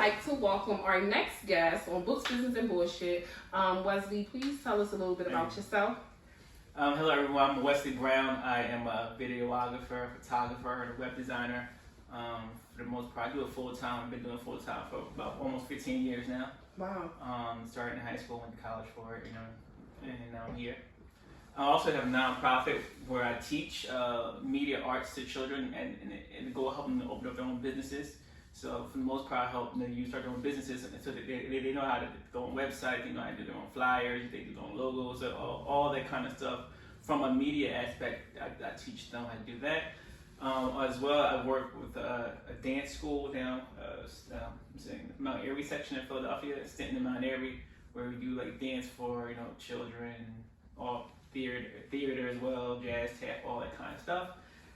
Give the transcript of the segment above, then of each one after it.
like to welcome our next guest on Books, Business, and Bullshit. Wesley, please tell us a little bit about yourself. Hello everyone, I'm Wesley Brown. I am a videographer, photographer, and a web designer. For the most part, I do it full time. I've been doing it full time for about almost 15 years now. Wow. Started in high school, went to college for it, and now I'm here. I also have a nonprofit where I teach media arts to children and the goal of helping them open up their own businesses. So for the most part, I help them start their own businesses so that they know how to go on websites, they know how to do their own flyers, they do their own logos, all that kind of stuff. From a media aspect, I teach them how to do that. As well, I work with a dance school down in Mount Airy section in Philadelphia, Stanton and Mount Airy, where we do like dance for children, all theater as well, jazz, tap, all that kind of stuff.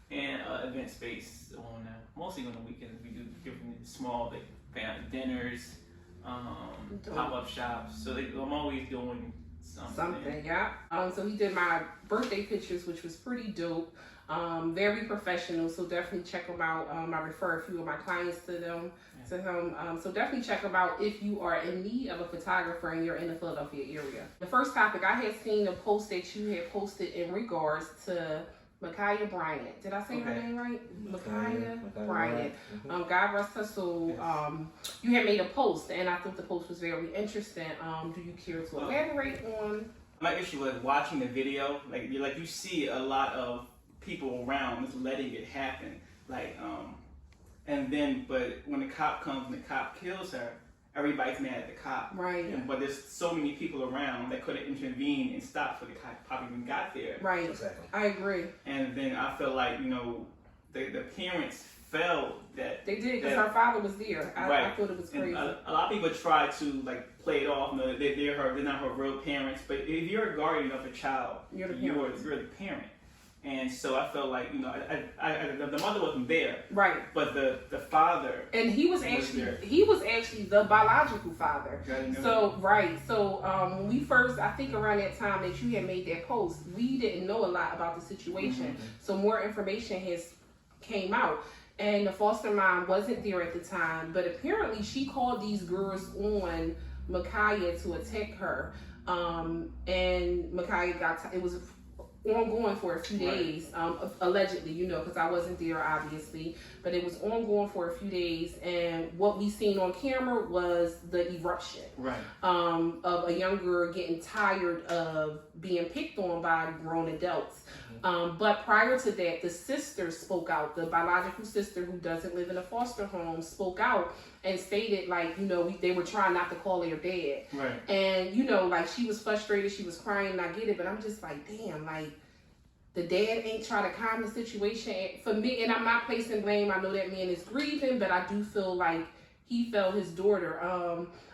And event space on mostly on the weekends. We do different small family dinners, pop-up shops. So I'm always doing something. Yeah. So he did my birthday pictures, which was pretty dope. Very professional. So definitely check him out. I refer a few of my clients to him. So definitely check him out if you are in need of a photographer and you're in the Philadelphia area. The first topic, I had seen a post that you had posted in regards to Micaiah Bryant. Did I say her name right? Micaiah Bryant. God rest her soul. You had made a post, and I thought the post was very interesting. Do you care to elaborate on? My issue was watching the video. Like you see a lot of people around just letting it happen. But when the cop comes and the cop kills her, everybody's mad at the cop. Right. But there's so many people around that could have intervened and stopped before the cop even got there. Right. Exactly. I agree. And then I feel like, the parents felt that... They did, because her father was there. I thought it was crazy. A lot of people try to, play it off. They're not her real parents. But if you're a guardian of a child, you're the parent. And so I felt like, the mother wasn't there. Right. But the father. And he was actually the biological father. So, right. So when we first, I think around that time that you had made that post, we didn't know a lot about the situation. Mm-hmm. So more information came out. And the foster mom wasn't there at the time, but apparently she called these girls on Micaiah to attack her. And Micaiah it was ongoing for a few days, allegedly, because I wasn't there, obviously, but it was ongoing for a few days, and what we seen on camera was the eruption of a young girl getting tired of being picked on by grown adults. But prior to that, the sister spoke out. The biological sister, who doesn't live in a foster home, spoke out and stated, they were trying not to call her dad. Right. And, she was frustrated, she was crying, and I get it, but I'm just like, damn, the dad ain't trying to calm the situation. For me, and I'm not placing blame, I know that man is grieving, but I do feel like he felt his daughter.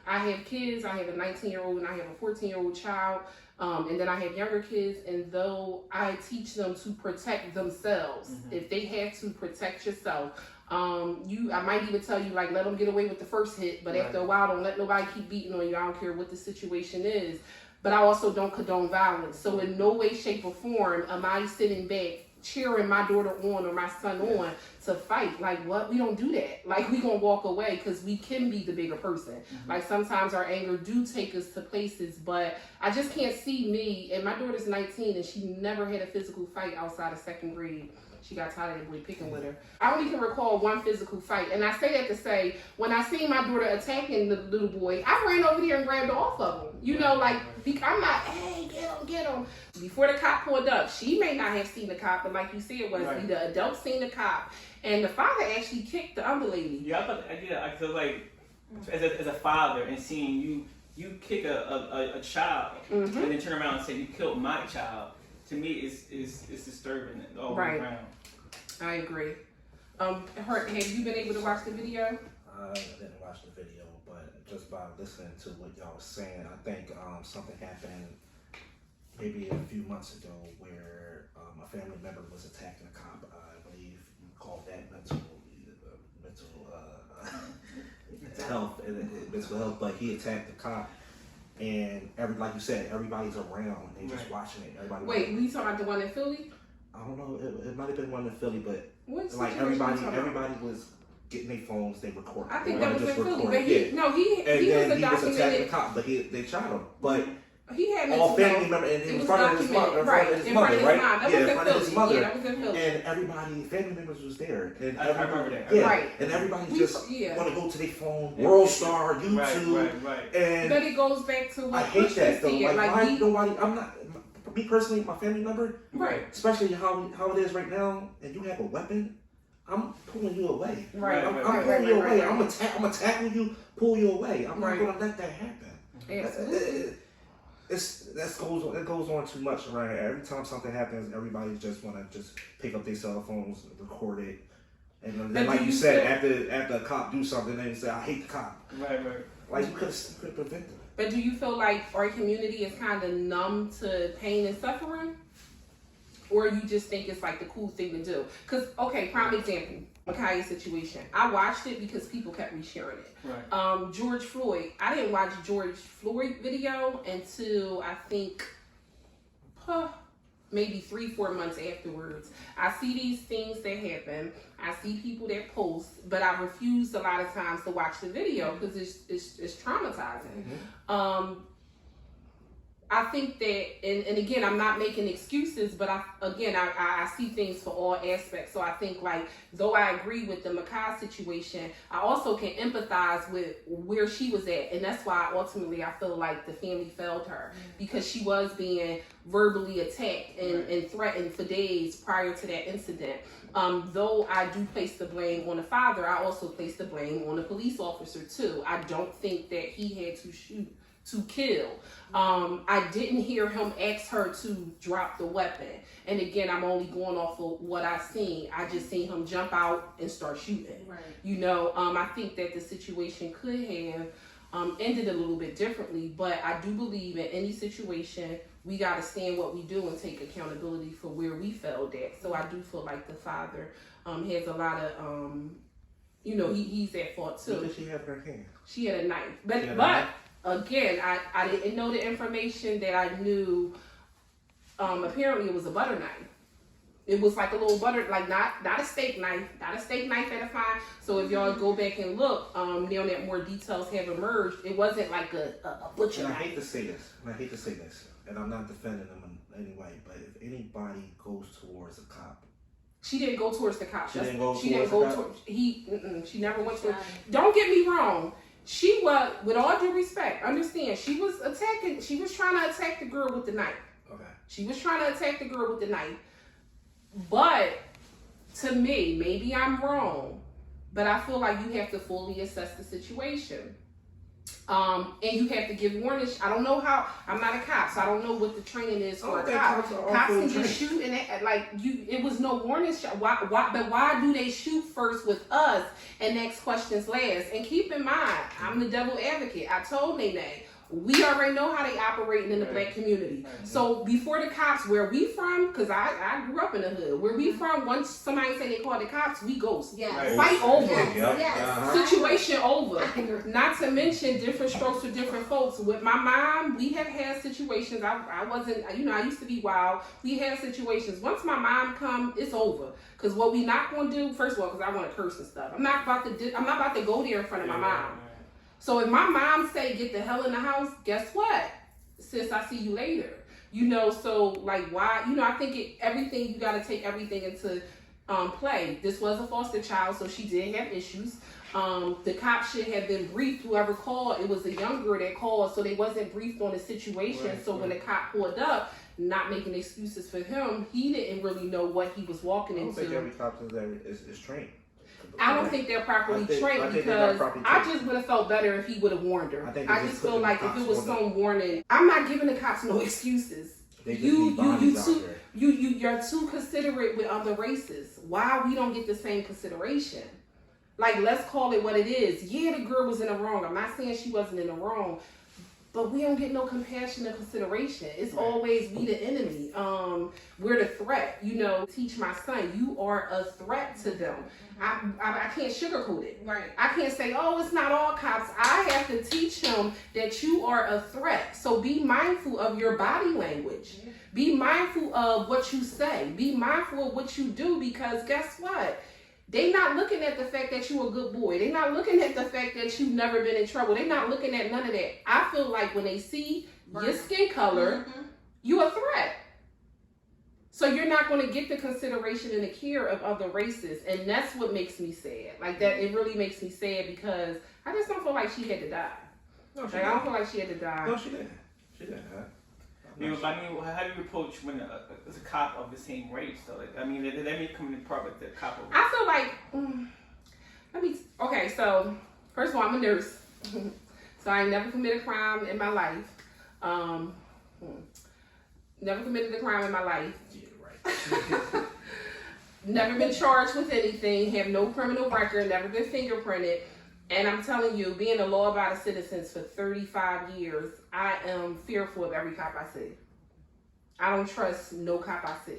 I have kids, I have a 19-year-old and I have a 14-year-old child. And then I have younger kids, and though I teach them to protect themselves, if they have to protect yourself, I might even tell you, let them get away with the first hit, but after a while, don't let nobody keep beating on you. I don't care what the situation is. But I also don't condone violence. So in no way, shape, or form am I sitting back cheering my daughter on or my son on to fight. What? We don't do that. We gonna walk away because we can be the bigger person. Sometimes our anger do take us to places, but I just can't see me, and my daughter's 19 and she never had a physical fight outside of second grade. She got tired of that boy picking with her. I only can recall one physical fight, and I say that to say, when I seen my daughter attacking the little boy, I ran over there and grabbed her off of him. I'm not, hey, get him. Before the cop pulled up, she may not have seen the cop, but like you said, the adult seen the cop, and the father actually kicked the other lady. I feel like as a father and seeing you kick a child and then turn around and say you killed my child. To me, it's disturbing all the way around. I agree. Have you been able to watch the video? I didn't watch the video, but just by listening to what y'all was saying, I think something happened maybe a few months ago where a family member was attacking a cop. I believe you called that mental health, but he attacked the cop. And like you said, everybody's around. They just watching it. Wait, we talking about the one in Philly? I don't know. It might have been one in Philly, but everybody was getting their phones, they record. I think they that was just in Philly, record. but he And was a then he was attacking the documented. cop, but they shot him. But He had all mental family health. members, and It in was front of his mother, in front of his mother, right? That Yeah, was in front of his Philly. mother. Yeah, that was in Philly. And everybody, family members was there. And I remember that. Yeah, Right. and everybody We- just yeah. want to go to their phone, World Star, YouTube, Right. and But it goes back to what I hate that though. said. Like, why he, nobody? I'm not. Me personally, my family member, right. especially how it is right now, and you have a weapon, I'm pulling you away. Right. I'm Right, pulling you away. right. I'm gonna tackle you, pull you away. I'm Right. not gonna let that happen. Absolutely. It goes on too much around here. Every time something happens, everybody just wanna just pick up their cell phones, record it, and then like you said, after a cop do something, they say, "I hate the cop." Right. Like you could prevent it. But do you feel like our community is kind of numb to pain and suffering? Or you just think it's like the cool thing to do? Because, okay, prime example, Ma'Khia's situation. I watched it because people kept resharing it. Right. George Floyd, I didn't watch George Floyd video until I think maybe 3-4 months afterwards. I see these things that happen. I see people that post, but I refuse a lot of times to watch the video because it's traumatizing. Mm-hmm. I think that, and again, I'm not making excuses, but I see things for all aspects. So I think, like, though I agree with the Ma'Khia situation, I also can empathize with where she was at. And that's why ultimately I feel like the family failed her, because she was being verbally attacked and threatened for days prior to that incident. Though I do place the blame on the father, I also place the blame on the police officer too. I don't think that he had to shoot to kill. I didn't hear him ask her to drop the weapon. And again, I'm only going off of what I seen. I just seen him jump out and start shooting. Right. You know, I think that the situation could have ended a little bit differently, but I do believe in any situation, we got to stand what we do and take accountability for where we failed at. So I do feel like the father has a lot of, he's at fault too. What did she have in her hand? She had a knife. But knife? Again, I didn't know the information that I knew. Apparently it was a butter knife. It was like a little butter, like not a steak knife, at a fine. So if y'all go back and look, now that more details have emerged, it wasn't like a butcher And I knife. hate to say this, and I'm not defending them in any way, but if anybody goes towards a cop, She didn't go towards the cop. She didn't go She never went towards. Don't get me wrong. She was, with all due respect, understand, she was trying to attack the girl with the knife. okay. She was trying to attack the girl with the knife. But to me, maybe I'm wrong, but I feel like you have to fully assess the situation. And you have to give warnings. I don't know how, I'm not a cop, so I don't know what the training is for a cop. Cops can just shoot and it was no warning shot. Why do they shoot first with us and next questions last? And keep in mind, I'm the devil advocate. I told Nene, we already know how they operating in the black community. So before the cops, where we from, because I grew up in the hood, where we from, once somebody say they call the cops, we ghost. Yes. Fight over. Yes. Situation over. Not to mention different strokes for different folks. With my mom, we have had situations. I wasn't, I used to be wild. We had situations. Once my mom come, it's over. Because what we not going to do, first of all, because I want to curse and stuff. I'm not about to go there in front of my mom. So if my mom say, get the hell in the house, guess what? Sis, I see you later. So like why, I think you got to take everything into play. This was a foster child, so she did have issues. The cops should have been briefed, whoever called. It was a young girl that called, so they wasn't briefed on the situation. When the cop pulled up, not making excuses for him, he didn't really know what he was walking into. I don't think every cop is trained. I don't think they're properly trained because I just would have felt better if he would have warned her. I just feel like if it was some warning, I'm not giving the cops no excuses. You're too considerate with other races. Why we don't get the same consideration? Like, let's call it what it is. Yeah, the girl was in the wrong. I'm not saying she wasn't in the wrong, but we don't get no compassion or consideration. It's always we the enemy. We're the threat. Teach my son, you are a threat to them. I can't sugarcoat it. Right. I can't say, oh, it's not all cops. I have to teach him that you are a threat. So be mindful of your body language. Be mindful of what you say. Be mindful of what you do, because guess what? They not looking at the fact that you a good boy. They not looking at the fact that you've never been in trouble. They not looking at none of that. I feel like when they see your skin color, you a threat. So you're not going to get the consideration and the care of other races. And that's what makes me sad. Like that, it really makes me sad because I just don't feel like she had to die. No, I don't feel like she had to die. No, she didn't. She didn't. I mean, how do you approach when it's a cop of the same race? Though, like, I mean, that may come in part with the cop. I feel like, okay, so first of all, I'm a nurse, so I ain't never committed a crime in my life. Never committed a crime in my life. Yeah, right. Never been charged with anything. Have no criminal record. Never been fingerprinted. And I'm telling you, being a law-abiding citizen for 35 years, I am fearful of every cop I see. I don't trust no cop I see,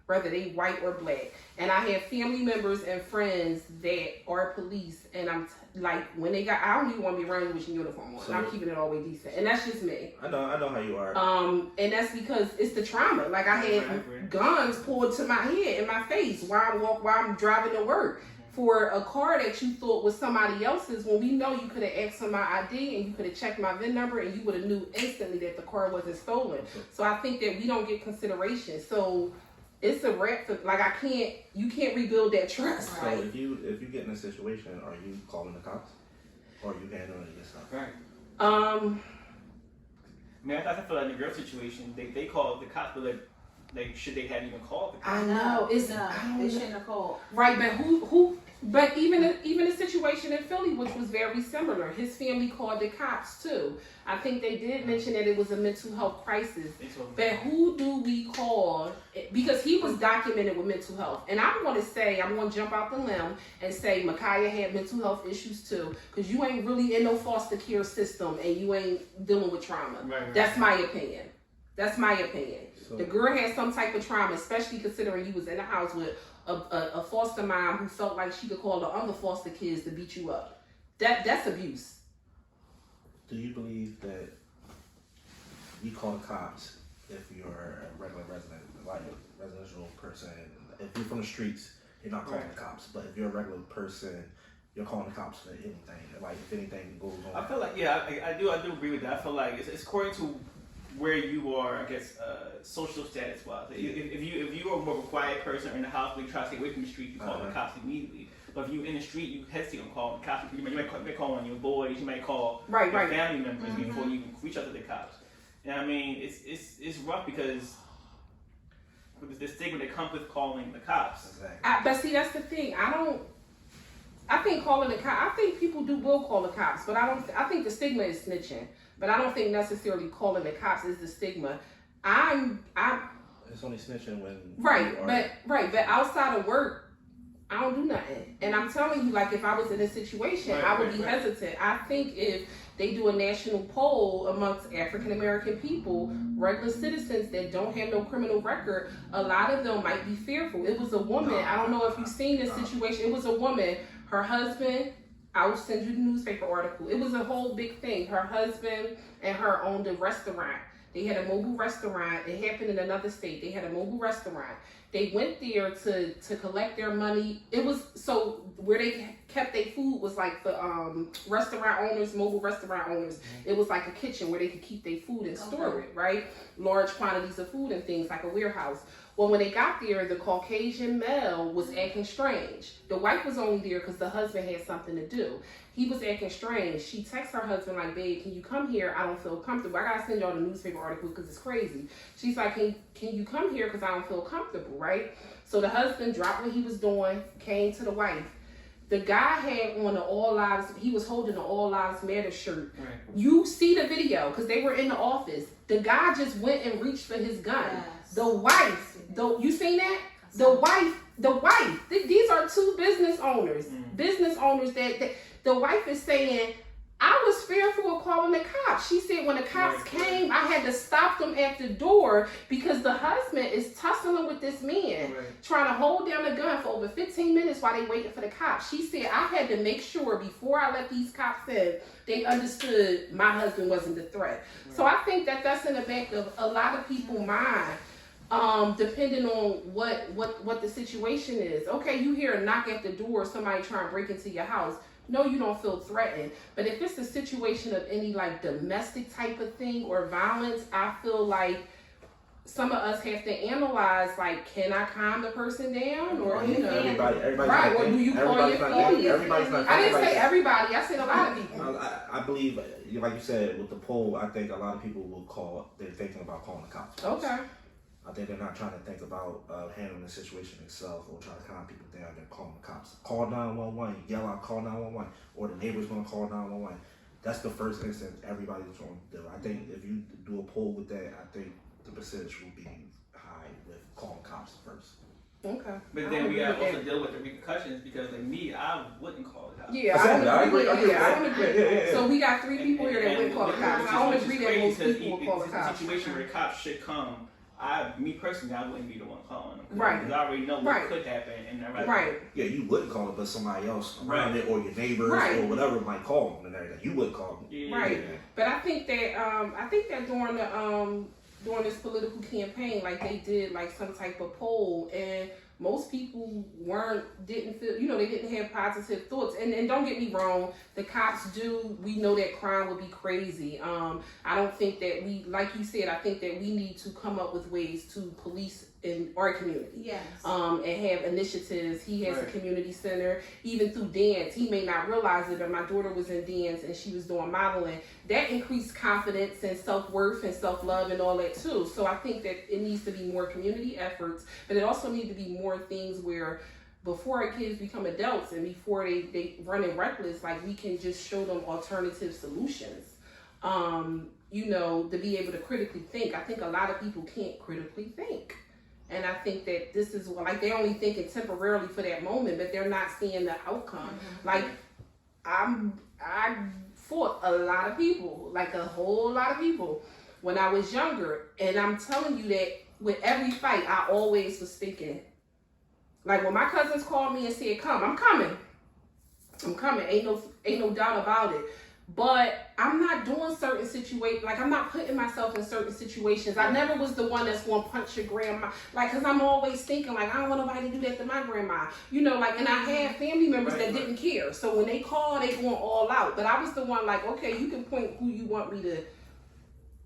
whether they white or black. And I have family members and friends that are police, and I'm like, when they got, I don't even want to be around you with your uniform on. So, I'm keeping it all the way decent, and that's just me. I know how you are. And that's because it's the trauma. Like I had guns pulled to my head and my face while I'm driving to work. For a car that you thought was somebody else's, when we know you could have asked for my ID and you could have checked my VIN number and you would have knew instantly that the car wasn't stolen. So I think that we don't get consideration. So it's a wrap. Like you can't rebuild that trust. So if you get in a situation, are you calling the cops or are you handling it yourself? Right. I mean, I feel like in the girl situation, they called the cops, but like should they have even called the cops? I know they shouldn't have called. Right, but who? But even a situation in Philly, which was very similar, his family called the cops too. I think they did mention that it was a mental health crisis. But who do we call? Because he was documented with mental health, and I'm going to jump out the limb and say Micaiah had mental health issues too, because you ain't really in no foster care system and you ain't dealing with trauma. Right. That's my opinion. That's my opinion. So, the girl had some type of trauma, especially considering you was in the house with a foster mom who felt like she could call the other foster kids to beat you up. That's abuse. do you believe that you call the cops if you're a regular resident, like a residential person? If you're from the streets, you're not calling the cops. But if you're a regular person, you're calling the cops for anything. Like if anything goes on. I feel like I do agree with that. I feel like it's according to where you are, I guess, social status wise. If you are a more quiet person or in the house, but you try to stay away from the street, you call the cops immediately. But if you're in the street, you hesitate on calling the cops. You might call on your boys, you might call your family members before you reach out to the cops. And I mean, it's rough because with the stigma that comes with calling the cops. Exactly. But see, that's the thing. I think calling the cops. I think people will call the cops, but I think the stigma is snitching. But I don't think necessarily calling the cops is the stigma. It's only snitching when. But outside of work, I don't do nothing. And I'm telling you, like, if I was in a situation, I would be hesitant. I think if they do a national poll amongst African American people, regular citizens that don't have no criminal record, a lot of them might be fearful. It was a woman. I don't know if you've seen this situation. It was a woman. Her husband. I will send you the newspaper article. It was a whole big thing. Her husband and her owned a restaurant. They had a mobile restaurant. It happened in another state. They had a mobile restaurant. They went there to collect their money. It was so where they kept their food was like the restaurant owners, mobile restaurant owners. It was like a kitchen where they could keep their food and store it, right? Large quantities of food and things, like a warehouse. Well, when they got there, the Caucasian male was acting strange. The wife was only there because the husband had something to do. He was acting strange. She texts her husband like, babe, can you come here? I don't feel comfortable. I got to send y'all the newspaper article because it's crazy. She's like, can you come here because I don't feel comfortable, right? So the husband dropped what he was doing, came to the wife. The guy had on he was holding the All Lives Matter shirt. Right. You see the video because they were in the office. The guy just went and reached for his gun. Yes. The wife, you seen that? The wife, these are two business owners. Business owners that the wife is saying, I was fearful of calling the cops. She said when the cops came, I had to stop them at the door because the husband is tussling with this man, trying to hold down the gun for over 15 minutes while they waited for the cops. She said, I had to make sure before I let these cops in, they understood my husband wasn't the threat. So I think that's in the back of a lot of people's mind. Depending on what the situation is. Okay, you hear a knock at the door, somebody trying to break into your house. No, you don't feel threatened. But if it's a situation of any like domestic type of thing or violence, I feel like some of us have to analyze, like, can I calm the person down, or everybody's right? Or do you call your police? Everybody's not. I didn't say everybody. I said a lot of people. I believe, like you said, with the poll, I think a lot of people will call. They're thinking about calling the cops. Okay. I think they're not trying to think about handling the situation themselves or trying to calm people down. They're calling the cops. Call 911. Yell out, call 911, or the neighbor's gonna call 911. That's the first instance everybody's going to do. I think if you do a poll with that, I think the percentage will be high with calling cops first. Okay. But then we gotta also deal with the repercussions, because like me, I wouldn't call the cops. Yeah, I agree. Yeah. So we got 3 people here that wouldn't call the cops. I don't agree that most people will call the cops. It's a situation where the cops should come. Me personally, I wouldn't be the one calling them. Right. Because I already know what could happen. Right. Yeah, you wouldn't call it, but somebody else around it, or your neighbors, or whatever might call them and everything. You would call them. Yeah. Right. But I think that during this political campaign, like they did like some type of poll, and most people didn't feel, they didn't have positive thoughts. And don't get me wrong, the cops we know that crime would be crazy. I don't think that like you said, I think that we need to come up with ways to police in our community. Yes. And have initiatives. He has a community center, even through dance. He may not realize it, but my daughter was in dance and she was doing modeling. That increased confidence and self-worth and self-love and all that too. So I think that it needs to be more community efforts, but it also needs to be more things where before our kids become adults and before they running reckless, like we can just show them alternative solutions. To be able to critically think. I think a lot of people can't critically think. And I think that this is like they're only thinking temporarily for that moment, but they're not seeing the outcome. Mm-hmm. Like I fought a lot of people, like a whole lot of people when I was younger. And I'm telling you that with every fight, I always was thinking, like when my cousins called me and said, "Come, I'm coming. I'm coming." Ain't no doubt about it. But I'm not doing certain situations, like I'm not putting myself in certain situations. I never was the one that's going to punch your grandma, like, because I'm always thinking, like, I don't want nobody to do that to my grandma. And I had family members that didn't care. So when they call, they going all out. But I was the one like, okay, you can point who you want me to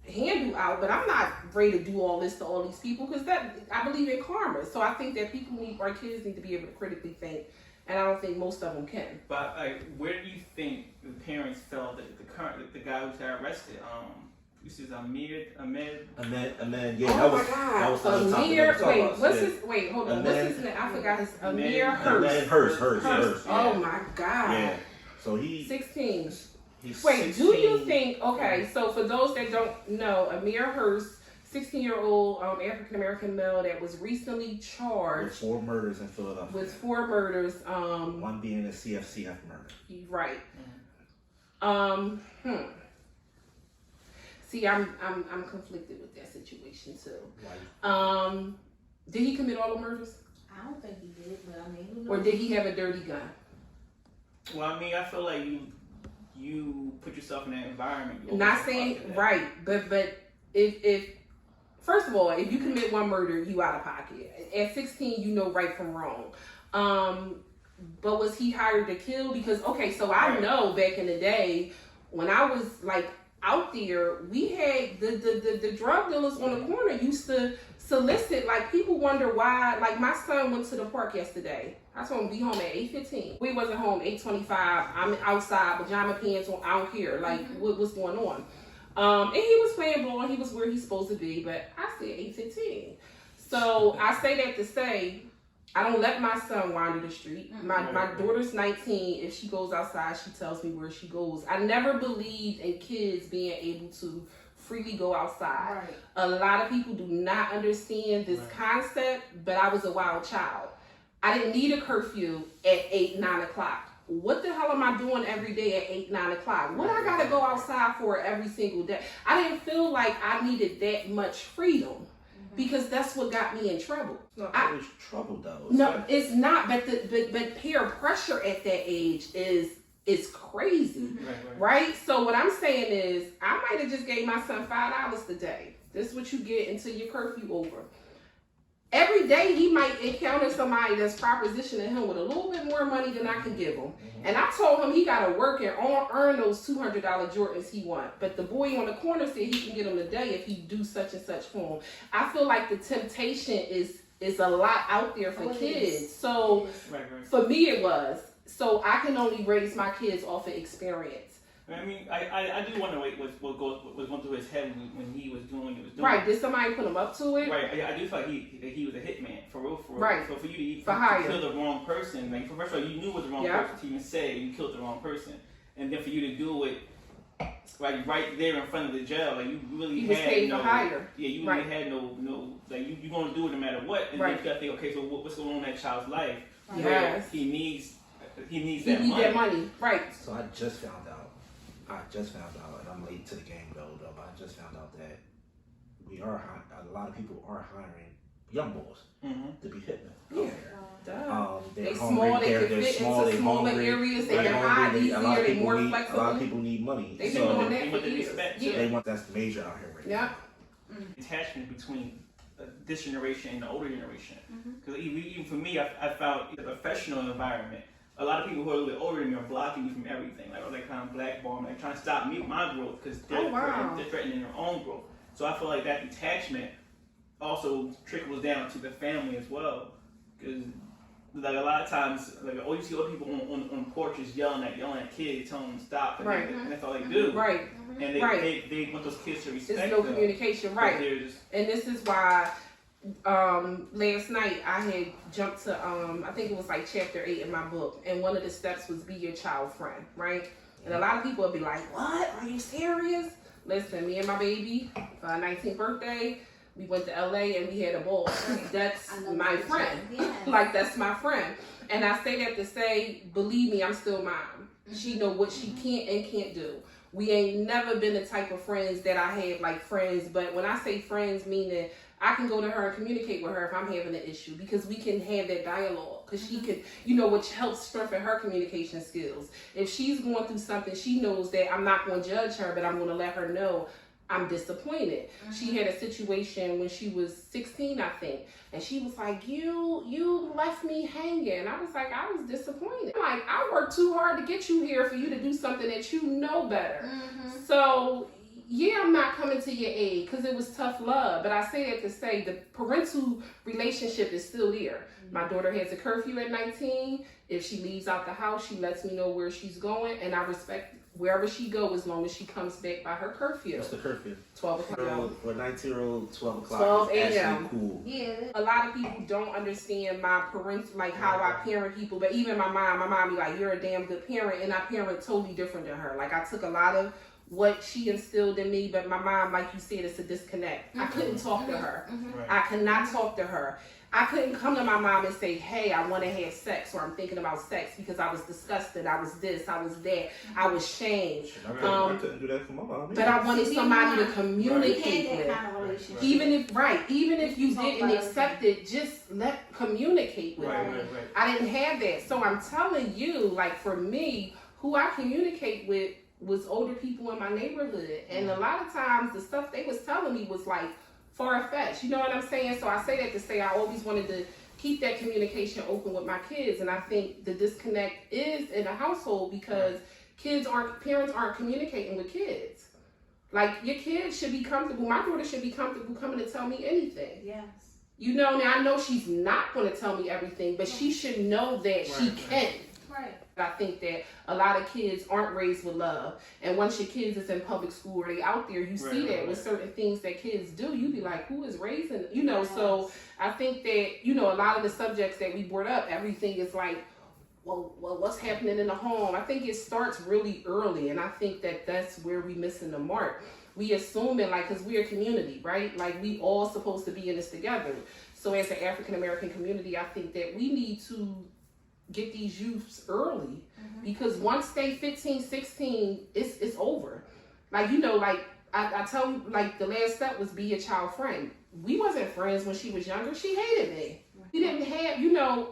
handle out, but I'm not ready to do all this to all these people, because I believe in karma. So I think that our kids need to be able to critically think. And I don't think most of them can. But where do you think the parents felt that the guy who got arrested, this is Ahmed. Yeah, that was Amir. Wait, hold on. What's his name? I forgot his Amirhurst. Amirhurst. Oh my God. Yeah. So 16. He's 16. Do you think? Okay, so for those that don't know, Amirhurst, 16-year-old African-American male that was recently charged with 4 murders in Philadelphia. With 4 murders. One being a CFCF murder. Right. See, I'm conflicted with that situation too. Right. Did he commit all the murders? I don't think he did, but I mean, who knows? Or did he have a dirty gun? Well, I mean, I feel like you put yourself in that environment. Not saying right, but if first of all, if you commit 1 murder, you out of pocket. At 16, you know right from wrong. But was he hired to kill? Because so I know back in the day when I was like out there, we had the drug dealers on the corner used to solicit. Like people wonder why. Like my son went to the park yesterday. I told him to be home at 8:15. We wasn't home 8:25. I'm outside, pajama pants on, out here. Like what's going on? And he was playing ball. He was where he's supposed to be, but I said 8:15. So I say that to say, I don't let my son wander the street. My daughter's 19. If she goes outside, she tells me where she goes. I never believed in kids being able to freely go outside. Right. A lot of people do not understand this concept, but I was a wild child. I didn't need a curfew at 8, 9 o'clock. What the hell am I doing every day at 8, 9 o'clock? What I gotta go outside for every single day? I didn't feel like I needed that much freedom because that's what got me in trouble. It's not always trouble though. It's not. But peer pressure at that age is crazy, right? So what I'm saying is, I might have just gave my son $5 today. This is what you get until your curfew over. every day he might encounter somebody that's propositioning him with a little bit more money than I can give him. And I told him he got to work and earn those $200 Jordans he want. But the boy on the corner said he can get them today if he do such and such for him. I feel like the temptation is a lot out there for kids. So for me it was. So I can only raise my kids off of experience. I mean, I do wonder what was going through his head when he was doing what he was doing. Right, did somebody put him up to it? Right, I do feel like he was a hitman, for real. Right. So for you to kill the wrong person, like, first of all, you knew what the wrong person to even say, you killed the wrong person. And then for you to do it, like, right there in front of the jail, like, you really had no... hire. Yeah, you really had no, like, you're going to do it no matter what. And then you got to think, okay, so what's going on in that child's life? Yes. Where he needs that money. Right. So I just found out, and I'm late to the game though, but I just found out that a lot of people are hiring young boys to be hitmen. They're small, they can fit into smaller areas, they can hide easier, they're more flexible. A lot of people need money. They've been doing that for years. They want that's major out here right now. Attachment between this generation and the older generation. Because even for me, I found in the professional environment, a lot of people who are a little bit older than me are blocking me from everything. Like, or they kind of blackball me, like trying to stop me, my growth, because they're threatening their own growth. So I feel like that detachment also trickles down to the family as well. Because like a lot of times, like, you see other people on porches yelling at kids, telling them to stop, and that's all they do. Right. And they want those kids to respect them. There's no communication, right? And this is why last night I had jumped to I think it was like chapter 8 in my book, and one of the steps was be your child friend, right? And a lot of people would be like, what? Are you serious? Listen, me and my baby, for our 19th birthday, we went to LA and we had a ball. That's my friend. Like, that's my friend. And I say that to say, believe me, I'm still mom. She know what she can and can't do. We ain't never been the type of friends that I had like friends, but when I say friends, meaning I can go to her and communicate with her if I'm having an issue, because we can have that dialogue, because she can, which helps strengthen her communication skills. If she's going through something, she knows that I'm not going to judge her, but I'm going to let her know I'm disappointed. She had a situation when she was 16, I think, and she was like, you left me hanging. And I was like, I was disappointed. Like, I worked too hard to get you here for you to do something that you know better. So, yeah, I'm not coming to your aid because it was tough love. But I say that to say the parental relationship is still there. My daughter has a curfew at 19. If she leaves out the house, she lets me know where she's going, and I respect wherever she goes as long as she comes back by her curfew. What's the curfew? 12 o'clock. For a 19-year-old, 12 o'clock 12 is a.m. actually cool. Yeah. A lot of people don't understand my parental, like how I parent people, but even my mom be like, you're a damn good parent, and I parent totally different than her. Like, I took a lot of what she instilled in me, but my mom, like you said, it's a disconnect. I couldn't talk to her. I could not talk to her. I couldn't come to my mom and say, hey, I want to have sex, or I'm thinking about sex, because I was disgusted, I was this, I was that, I was shamed. I couldn't do that for my mom. But I wanted somebody to communicate with. Even if you didn't accept it, just communicate with me. I didn't have that. So I'm telling you, like, for me, who I communicate with was older people in my neighborhood. And a lot of times the stuff they was telling me was like far-fetched. You know what I'm saying? So I say that to say I always wanted to keep that communication open with my kids. And I think the disconnect is in a household because parents aren't communicating with kids. Like, your kids should be comfortable. My daughter should be comfortable coming to tell me anything. Yes. Now I know she's not going to tell me everything, but she should know that she can. Right. I think that a lot of kids aren't raised with love. And once your kids is in public school or they out there, you see that with certain things that kids do. You be like, who is raising, So I think that, a lot of the subjects that we brought up, everything is like, well, what's happening in the home? I think it starts really early. And I think that that's where we missing the mark. We assuming, like, because we're a community, right? Like, we all supposed to be in this together. So as an African-American community, I think that we need to get these youths early, because once they 15, 16, it's over. Like, I tell you, like, the last step was be a child friend. We wasn't friends when she was younger. She hated me. We didn't have,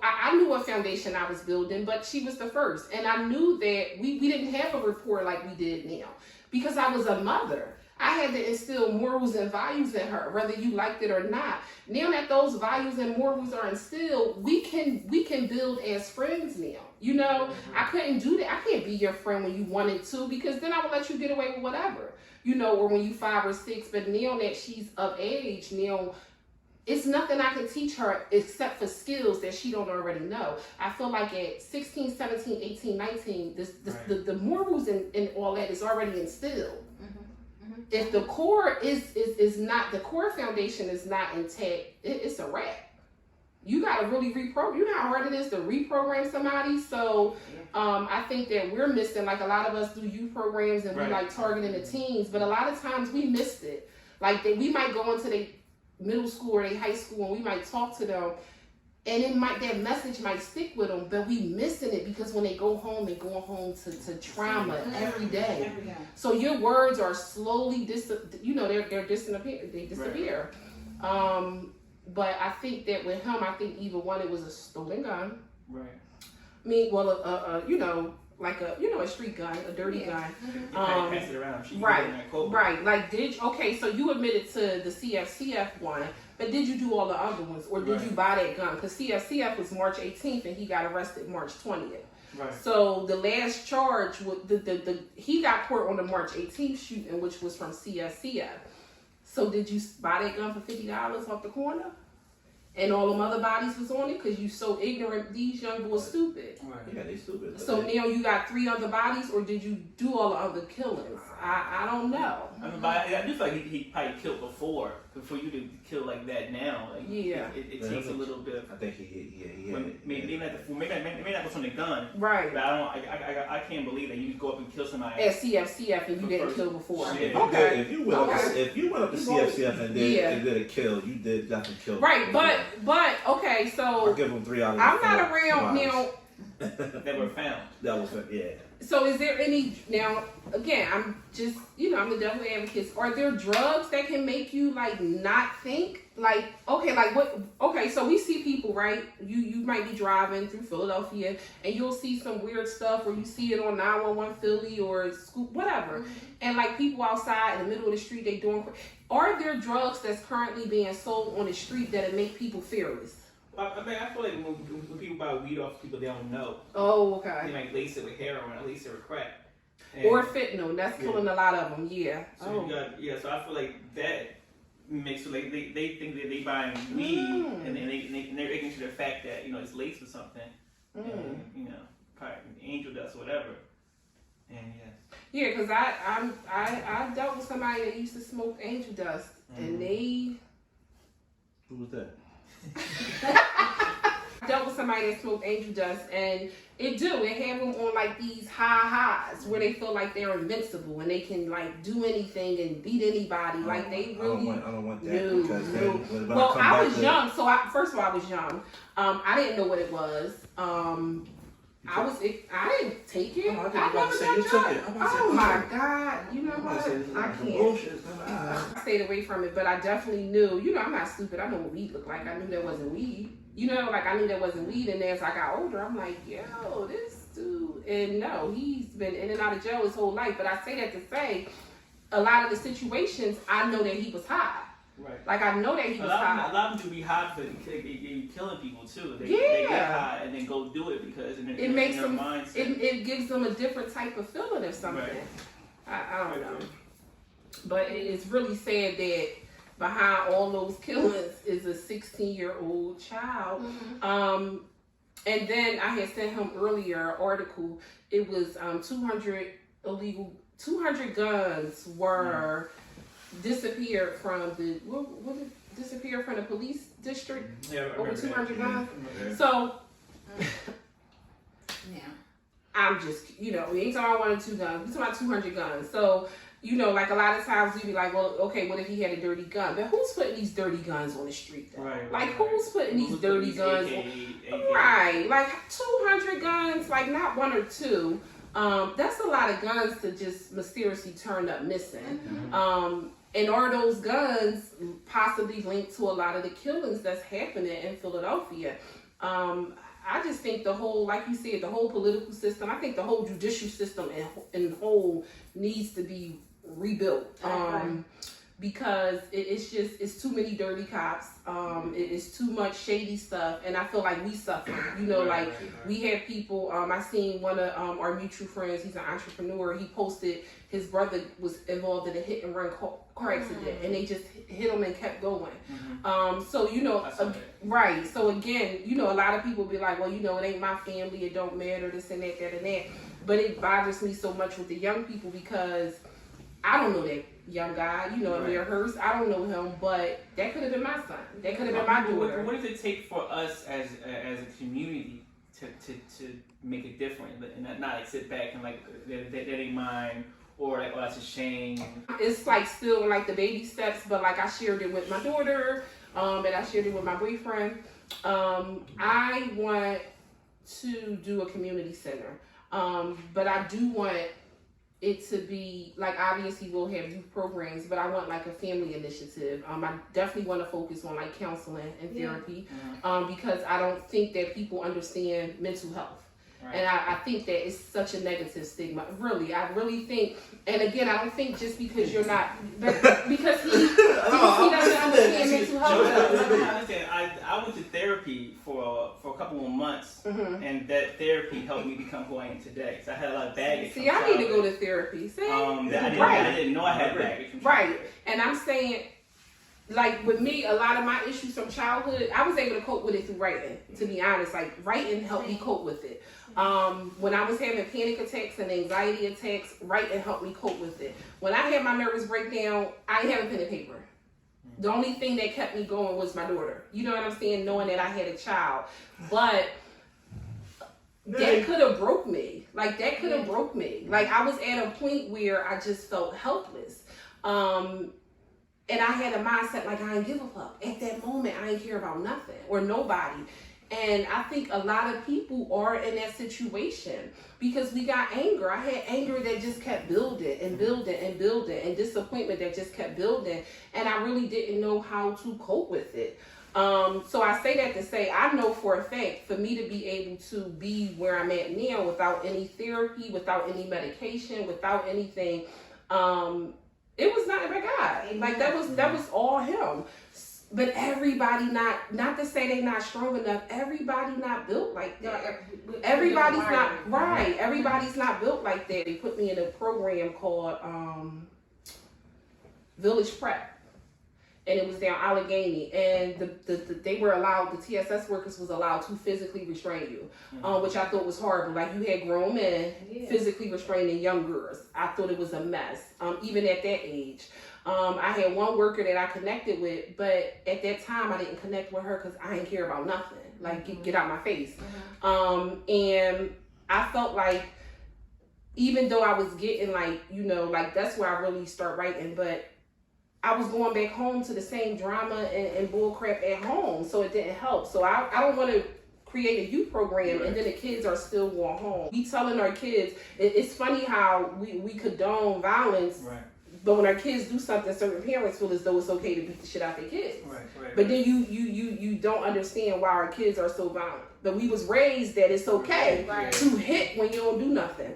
I knew what foundation I was building, but she was the first. And I knew that we didn't have a rapport like we did now, because I was a mother. I had to instill morals and values in her, whether you liked it or not. Now that those values and morals are instilled, we can build as friends now. You know, I couldn't do that. I can't be your friend when you wanted to, because then I would let you get away with whatever. You know, or when you 5 or 6. But now that she's of age, now it's nothing I can teach her except for skills that she don't already know. I feel like at 16, 17, 18, 19, the morals and all that is already instilled. If the core is not, the core foundation is not intact, it's a wrap. You got to really reprogram. You know how hard it is to reprogram somebody. So I think that we're missing, like a lot of us do youth programs and we like targeting the teens, but a lot of times we missed it. Like we might go into the middle school or high school and we might talk to them, and that message might stick with them, but we missing it because when they go home, they're going home to trauma every day. So your words are slowly they disappear. But I think that with him, I think either one, it was a stolen gun. Right. I mean, well, a street gun, a dirty gun. Pass it around. Right. Like, so you admitted to the CFCF one, but did you do all the other ones, or did you buy that gun? Because CFCF was March 18th and he got arrested March 20th. Right. So the last charge, he got caught on the March 18th shooting, which was from CFCF. So did you buy that gun for $50 off the corner? And all them other bodies was on it because you so ignorant. These young boys stupid. Right. Yeah, they stupid. So now you got 3 other bodies, or did you do all the other killings? I don't know. I do feel like he probably killed before you to kill like that now. Like, it takes a little bit of. I think he maybe not go from the gun. Right. But I can't believe that you go up and kill somebody at CFCF and you didn't kill before. Yeah. Okay. If you went up to CFCF and did a kill, you did definitely kill. Right. But okay, so I'll give them 3 out of 4. I'm not around now. That were found. So is there any, now again, I'm just, I'm the devil advocate. Are there drugs that can make you like not think? Like, so we see people, right? You might be driving through Philadelphia and you'll see some weird stuff, or you see it on 911 Philly or Scoop, whatever. And like people outside in the middle of the street, they doing. Are there drugs that's currently being sold on the street that'll make people fearless? I feel like when people buy weed off people they don't know. Oh, okay. They might lace it with heroin, or lace it with crack. Or fentanyl. That's killing a lot of them. Yeah. So so I feel like that makes it like they think that they buying weed and they're ignorant to the fact that it's laced with something, and probably angel dust or whatever. And yeah, because I dealt with somebody that used to smoke angel dust, and they. Who was that? I dealt with somebody that smoked angel dust, and it had them on like these highs where they feel like they're invincible and they can like do anything and beat anybody. Like they really. I don't want that. No. Well, I was young, so first of all I was young. I didn't know what it was. I didn't take it. Oh my God. You know what? I can't. I stayed away from it, but I definitely knew, I'm not stupid. I know what weed looked like. I knew that wasn't weed. I knew that wasn't weed. And as I got older, I'm like, yo, this dude. And no, he's been in and out of jail his whole life. But I say that to say, a lot of the situations, I know that he was high. Right. Like I know that he was high. A lot of them do be high for killing people too. They get high and then go do it because it makes them. It gives them a different type of feeling or something. Right. I don't know. But it's really sad that behind all those killings is a 16-year-old child. And then I had sent him earlier an article. It was 200 guns were. Disappeared from the police district. Over 200 guns. So I'm just anytime I wanted 2 guns, we talking about 200 guns. So like a lot of times we be like, well, okay, what if he had a dirty gun? But who's putting these dirty guns on the street though? Who's putting these dirty guns? Right, like 200 guns, like not 1 or 2. That's a lot of guns to just mysteriously turn up missing. And are those guns possibly linked to a lot of the killings that's happening in Philadelphia? I just think the whole, like you said, the whole political system, I think the whole judicial system in whole needs to be rebuilt. Because it's too many dirty cops. It's too much shady stuff, and I feel like we suffer. You know, like we have people. I seen one of our mutual friends. He's an entrepreneur. He posted his brother was involved in a hit and run car accident, and they just hit him and kept going. So you know, right. So again, you know, a lot of people be like, well, you know, it ain't my family. It don't matter. This and that, that and that. But it bothers me so much with the young people because I don't know that young guy, you know, Amirhurst. I don't know him, but that could have been my son. That could have been my daughter. What does it take for us as a community to make it different and not like sit back and like that ain't mine or like, oh, that's a shame? It's like still like the baby steps, but like I shared it with my daughter, and I shared it with my boyfriend. I want to do a community center, but I do want it to be like, obviously we'll have youth programs, but I want like a family initiative. I definitely want to focus on like counseling and therapy, because I don't think that people understand mental health. And I think that it's such a negative stigma. Really, I really think, and again, I don't think just because you're not, because he doesn't understand mental health. I went to therapy for a couple of months, and that therapy helped me become who I am today. So I had a lot of baggage. See, I need to go to therapy. See, I didn't know I had baggage. Right, and I'm saying, like with me, a lot of my issues from childhood, I was able to cope with it through writing. To be honest, like writing helped me cope with it. When I was having panic attacks and anxiety attacks, writing helped me cope with it. When I had my nervous breakdown, I didn't have a pen and paper. The only thing that kept me going was my daughter. You know what I'm saying? Knowing that I had a child. But that could have broke me. Like that could have broke me. Like I was at a point where I just felt helpless. And I had a mindset like I ain't give a fuck. At that moment, I ain't care about nothing or nobody. And I think a lot of people are in that situation because we got anger. I had anger that just kept building and building and building, and disappointment that just kept building. And I really didn't know how to cope with it. So I say that to say, I know for a fact, for me to be able to be where I'm at now without any therapy, without any medication, without anything, it was not by God. Like that was all him. But everybody not to say they not strong enough, everybody not built like that. Everybody's not right. Everybody's not built like that. They put me in a program called Village Prep. And it was down Allegheny, and they were allowed, the TSS workers was allowed to physically restrain you, which I thought was horrible. Like you had grown men physically restraining young girls. I thought it was a mess, even at that age. I had one worker that I connected with, but at that time I didn't connect with her because I didn't care about nothing. Like get out my face. And I felt like even though I was getting like, you know, like that's where I really start writing, but I was going back home to the same drama and bullcrap at home, so it didn't help. So I don't want to create a youth program and then the kids are still going home. We telling our kids, it's funny how we condone violence, but when our kids do something, certain parents feel as though it's okay to beat the shit out their kids. But then you don't understand why our kids are so violent. But we was raised that it's okay to hit when you don't do nothing.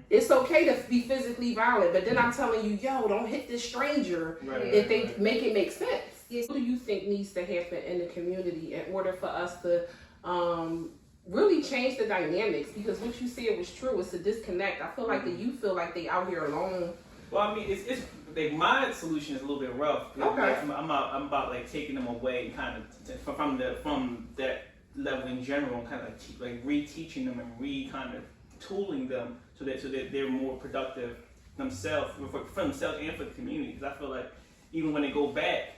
It's okay to be physically violent. But then I'm telling you, yo, don't hit this stranger if they make it make sense. What do you think needs to happen in the community in order for us to really change the dynamics? Because what you said was true. It's a disconnect. I feel like the youth feel like they out here alone. Well, I mean, it's like my solution is a little bit rough. Okay. I'm about like taking them away, kind of from that level in general, and kind of like reteaching them and kind of tooling them so that they're more productive themselves for themselves and for the community. Because I feel like even when they go back,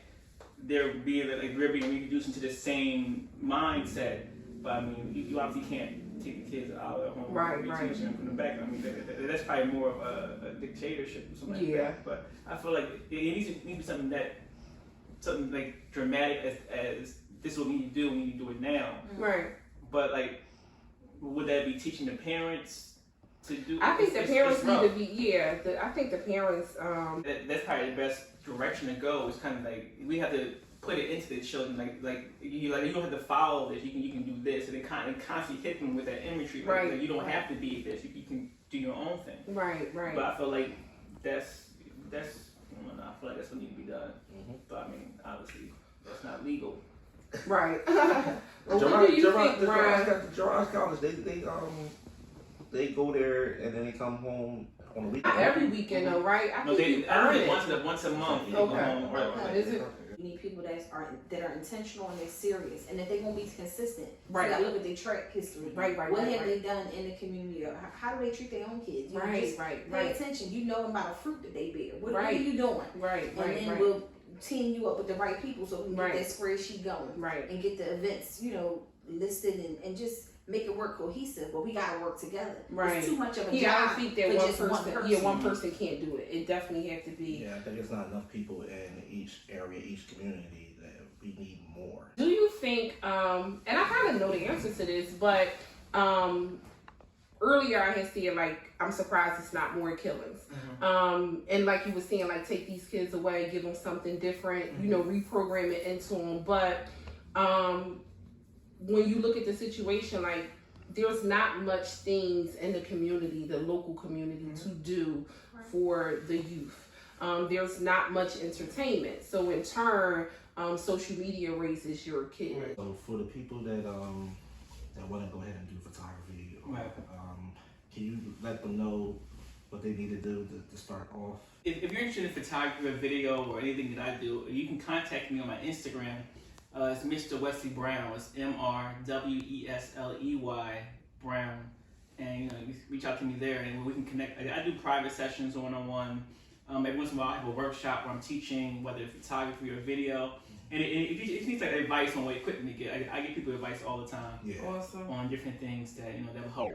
they're being reintroduced into the same mindset. But I mean, you obviously can't take the kids out of home and teach them from the back. I mean, that's probably more of a dictatorship or something like that. But I feel like it needs to be something like dramatic as this is what we need to do. We need to do it now. But like, would that be teaching the parents to do? I think the parents need to be. I think the parents. That's probably the best direction to go. It's kind of like we have to put it into the children, like you don't have to follow this. You can do this, and constantly hit them with that imagery. Like you don't have to be this. You can do your own thing. But I feel like that's that's, I feel like that's what needs to be done. But I mean, obviously, that's not legal. Right. Well, what do you think, Brian? Gerard's College, they go there and then they come home on the weekend. Not every weekend though, right? I No, think they you earn it. once a month. They Okay. go home early. Is it? You need people that are intentional and they're serious, and if they're gonna be consistent, Right. you gotta look at their track history. Right. What right, have right. they done in the community? Or how do they treat their own kids? You know, just Right. pay attention. You know about the fruit that they bear. What Right. are you doing? Right. And then we'll team you up with the right people so we can Right. get that spreadsheet going. Right. And get the events, listed and just make it work cohesive. But we gotta work together. Right. It's too much of a Yeah, I job think that for one just person, yeah, one person can't do it. It definitely have to be. Yeah, I think there's not enough people in each area, each community that we need more. Do you think, and I kind of know the answer to this, but earlier I had said, like, I'm surprised it's not more killings. And like you were saying, like, take these kids away, give them something different, reprogram it into them. But when you look at the situation, like, there's not much things in the community, the local community, to do for the youth. There's not much entertainment. So in turn, social media raises your kid. So for the people that want to go ahead and do photography, can you let them know what they need to do to start off? If you're interested in photography or video or anything that I do, you can contact me on my Instagram. It's Mr. Wesley Brown. It's MrWesley Brown, and you reach out to me there, and we can connect. I do private sessions one-on-one. Every once in a while, I have a workshop where I'm teaching, whether it's photography or video. And if you need like advice on what equipment to get, I give people advice all the time. Yeah. Awesome. On different things that that will help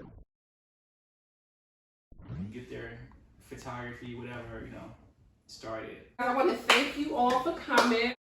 get their photography, whatever started. I want to thank you all for coming.